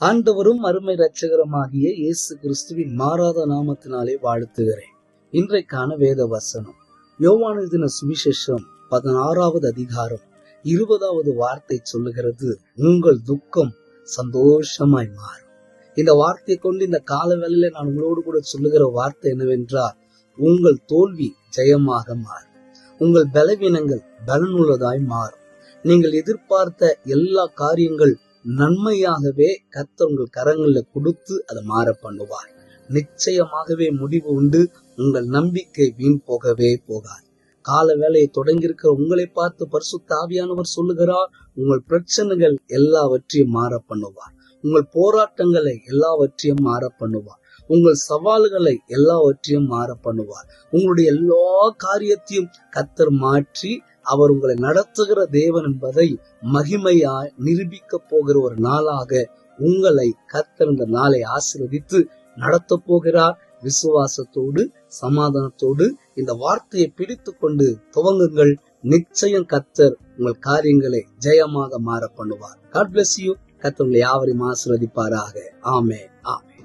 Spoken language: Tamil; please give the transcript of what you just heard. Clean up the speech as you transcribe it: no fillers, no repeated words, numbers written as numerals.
ஆண்டவரும் அருமை இரட்சகருமாகிய இயேசு கிறிஸ்துவின் மாறாத நாமத்தினாலே வாழ்த்துகிறேன். இன்றைக்கான வேத வசனம் யோவான் எழுதின சுவிசேஷம் 16வது அதிகாரம் 20வது வார்த்தை சொல்லுகிறது, உங்கள் துக்கம் சந்தோஷமாய் மாறும். இந்த வார்த்தையை கொண்டு இந்த கால வேளையில நான் உங்களோடு கூட சொல்லுகிற வார்த்தை என்னவென்றால், உங்கள் தோல்வி ஜெயமாக மாறும், உங்கள் பலவீனங்கள் பலனுள்ளதாய் மாறும். நீங்கள் எதிர்பார்த்த எல்லா காரியங்கள் நன்மையாகவே கர்த்தர் உங்கள் கரங்கள்ல கொடுத்து அதை மாற பண்ணுவார். நிச்சயமாகவே முடிவு உண்டு. உங்கள் நம்பிக்கை வீண் போகவே போகாது. கால வேலையை தொடங்கி இருக்கிற உங்களை பார்த்து பரிசுத்த ஆவியானவர் சொல்லுகிறார், உங்கள் பிரச்சனைகள் எல்லாவற்றையும் மாற பண்ணுவார். உங்கள் போராட்டங்களை எல்லாவற்றையும் மாற பண்ணுவார். உங்கள் சவால்களை எல்லாவற்றையும் மாற பண்ணுவார். உங்களுடைய எல்லா காரியத்தையும் கர்த்தர் மாற்றி அவர் உங்களை நடத்துகிற தேவன் என்பதை மகிமையாய் நிரூபிக்க போகிற ஒரு நாளாக உங்களை கர்த்தர் இந்த நாளை ஆசீர்வதித்து நடத்த போகிறார். விசுவாசத்தோடு சமாதானத்தோடு இந்த வார்த்தையை பிடித்து கொண்டு துவங்குங்கள். நிச்சயம் கர்த்தர் உங்கள் காரியங்களை ஜெயமாக மாற பண்ணுவார். God bless you. கர்த்தர் உங்களை யாவரையும் ஆசீர்வதிப்பாராக. ஆமென். ஆமென்.